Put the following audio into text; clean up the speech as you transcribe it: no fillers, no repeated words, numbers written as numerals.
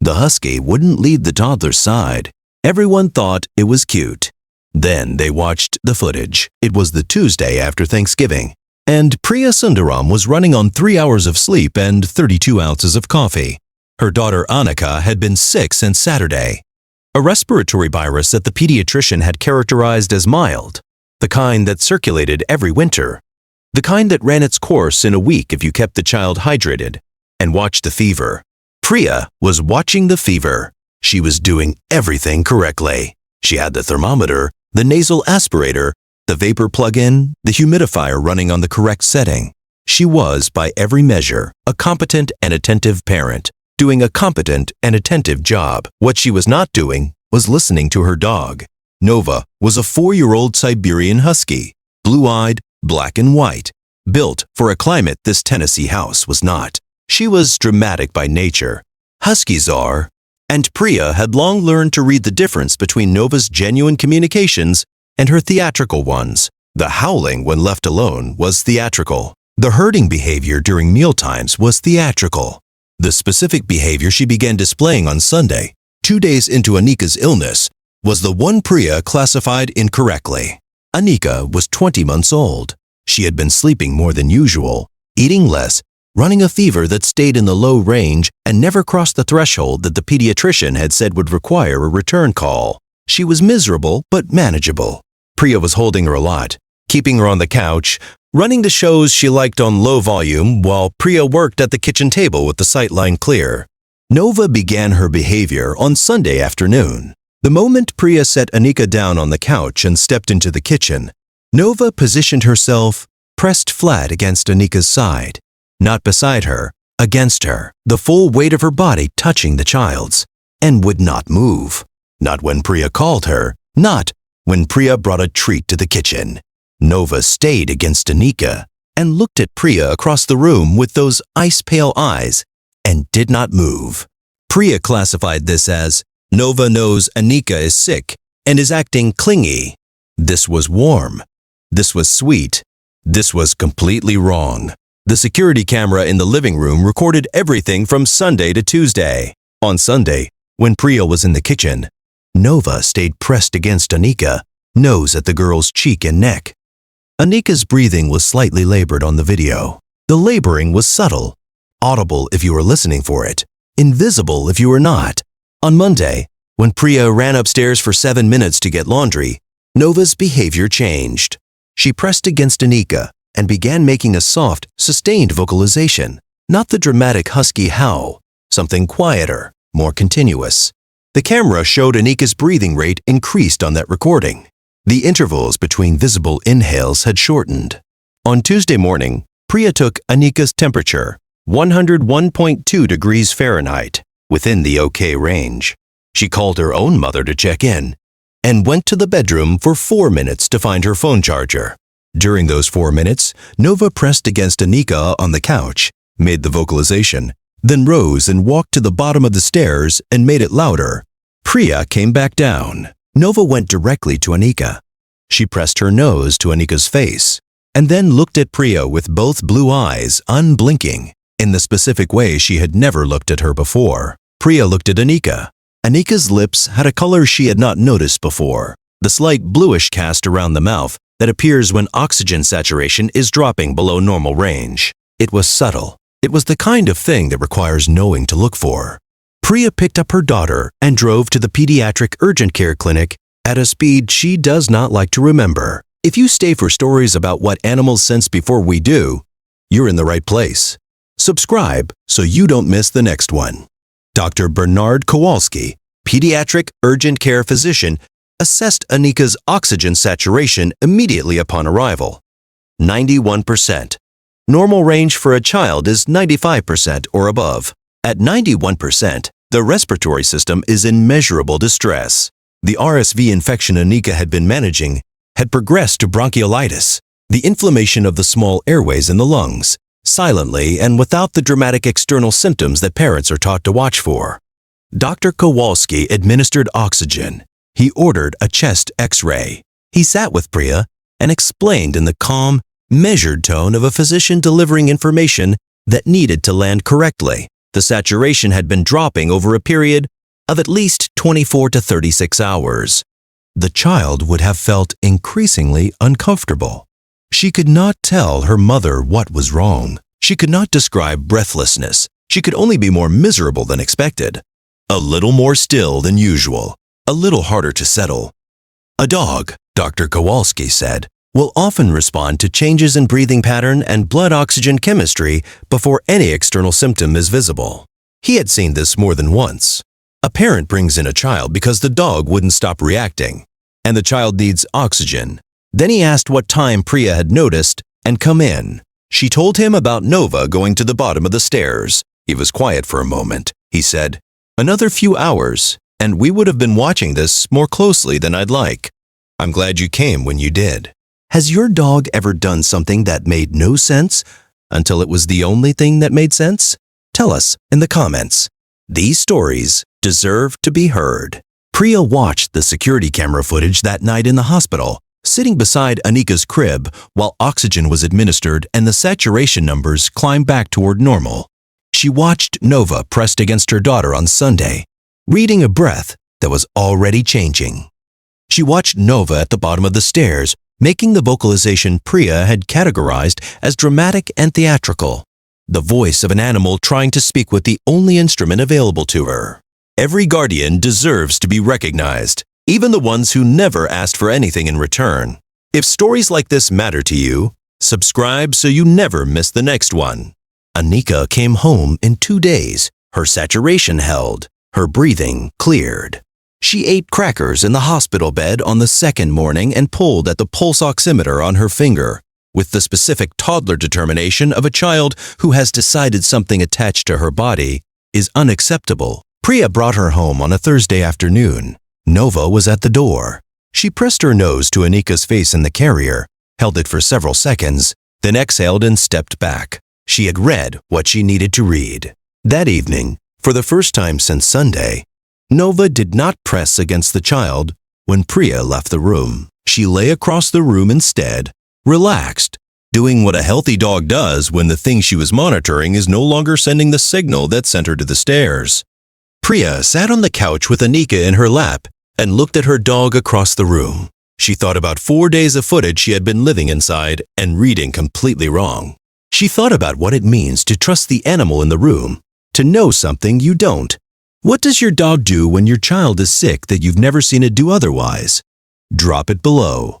The Husky wouldn't leave the toddler's side. Everyone thought it was cute. Then they watched the footage. It was the Tuesday after Thanksgiving, and Priya Sundaram was running on 3 hours of sleep and 32 ounces of coffee. Her daughter Annika had been sick since Saturday. A respiratory virus that the pediatrician had characterized as mild, the kind that circulated every winter, the kind that ran its course in a week if you kept the child hydrated and watched the fever. Priya was watching the fever. She was doing everything correctly. She had the thermometer, the nasal aspirator, the vapor plug-in, the humidifier running on the correct setting. She was, by every measure, a competent and attentive parent, doing a competent and attentive job. What she was not doing was listening to her dog. Nova was a 4-year-old Siberian Husky, blue-eyed, black and white, built for a climate this Tennessee house was not. She was dramatic by nature. Huskies are, and Priya had long learned to read the difference between Nova's genuine communications and her theatrical ones. The howling when left alone was theatrical. The herding behavior during mealtimes was theatrical. The specific behavior she began displaying on Sunday, 2 days into Annika's illness, was the one Priya classified incorrectly. Annika was 20 months old. She had been sleeping more than usual, eating less, running a fever that stayed in the low range and never crossed the threshold that the pediatrician had said would require a return call. She was miserable but manageable. Priya was holding her a lot, keeping her on the couch, running the shows she liked on low volume while Priya worked at the kitchen table with the sightline clear. Nova began her behavior on Sunday afternoon. The moment Priya set Annika down on the couch and stepped into the kitchen, Nova positioned herself pressed flat against Annika's side, not beside her, against her, the full weight of her body touching the child's, and would not move. Not when Priya called her, not when Priya brought a treat to the kitchen. Nova stayed against Annika and looked at Priya across the room with those ice-pale eyes and did not move. Priya classified this as, Nova knows Annika is sick and is acting clingy. This was warm. This was sweet. This was completely wrong. The security camera in the living room recorded everything from Sunday to Tuesday. On Sunday, when Priya was in the kitchen, Nova stayed pressed against Annika, nose at the girl's cheek and neck. Annika's breathing was slightly labored on the video. The laboring was subtle, audible if you were listening for it, invisible if you were not. On Monday, when Priya ran upstairs for 7 minutes to get laundry, Nova's behavior changed. She pressed against Annika and began making a soft, sustained vocalization, not the dramatic husky howl, something quieter, more continuous. The camera showed Annika's breathing rate increased on that recording. The intervals between visible inhales had shortened. On Tuesday morning, Priya took Annika's temperature, 101.2 degrees Fahrenheit, within the okay range. She called her own mother to check in and went to the bedroom for 4 minutes to find her phone charger. During those 4 minutes, Nova pressed against Annika on the couch, made the vocalization, then rose and walked to the bottom of the stairs and made it louder. Priya came back down. Nova went directly to Annika. She pressed her nose to Annika's face and then looked at Priya with both blue eyes, unblinking, in the specific way she had never looked at her before. Priya looked at Annika. Annika's lips had a color she had not noticed before, the slight bluish cast around the mouth that appears when oxygen saturation is dropping below normal range. It was subtle. It was the kind of thing that requires knowing to look for. Priya picked up her daughter and drove to the pediatric urgent care clinic at a speed she does not like to remember. If you stay for stories about what animals sense before we do, you're in the right place. Subscribe so you don't miss the next one. Dr. Bernard Kowalski, pediatric urgent care physician, assessed Annika's oxygen saturation immediately upon arrival. 91%. Normal range for a child is 95% or above. At 91%, the respiratory system is in measurable distress. The RSV infection Annika had been managing had progressed to bronchiolitis, the inflammation of the small airways in the lungs, silently and without the dramatic external symptoms that parents are taught to watch for. Dr. Kowalski administered oxygen. He ordered a chest X-ray. He sat with Priya and explained in the calm, measured tone of a physician delivering information that needed to land correctly. The saturation had been dropping over a period of at least 24 to 36 hours. The child would have felt increasingly uncomfortable. She could not tell her mother what was wrong. She could not describe breathlessness. She could only be more miserable than expected. A little more still than usual. A little harder to settle. A dog, Dr. Kowalski said, will often respond to changes in breathing pattern and blood oxygen chemistry before any external symptom is visible. He had seen this more than once. A parent brings in a child because the dog wouldn't stop reacting, and the child needs oxygen. Then he asked what time Priya had noticed and come in. She told him about Nova going to the bottom of the stairs. He was quiet for a moment. He said, "Another few hours, and we would have been watching this more closely than I'd like. I'm glad you came when you did." Has your dog ever done something that made no sense until it was the only thing that made sense? Tell us in the comments. These stories deserve to be heard. Priya watched the security camera footage that night in the hospital, sitting beside Anika's crib while oxygen was administered and the saturation numbers climbed back toward normal. She watched Nova pressed against her daughter on Sunday, reading a breath that was already changing. She watched Nova at the bottom of the stairs, making the vocalization Priya had categorized as dramatic and theatrical, the voice of an animal trying to speak with the only instrument available to her. Every guardian deserves to be recognized, even the ones who never asked for anything in return. If stories like this matter to you, subscribe so you never miss the next one. Anika came home in 2 days. Her saturation held. Her breathing cleared. She ate crackers in the hospital bed on the second morning and pulled at the pulse oximeter on her finger, with the specific toddler determination of a child who has decided something attached to her body is unacceptable. Priya brought her home on a Thursday afternoon. Nova was at the door. She pressed her nose to Anika's face in the carrier, held it for several seconds, then exhaled and stepped back. She had read what she needed to read. That evening, for the first time since Sunday, Nova did not press against the child when Priya left the room. She lay across the room instead, relaxed, doing what a healthy dog does when the thing she was monitoring is no longer sending the signal that sent her to the stairs. Priya sat on the couch with Anika in her lap and looked at her dog across the room. She thought about 4 days of footage she had been living inside and reading completely wrong. She thought about what it means to trust the animal in the room, to know something you don't. What does your dog do when your child is sick that you've never seen it do otherwise? Drop it below.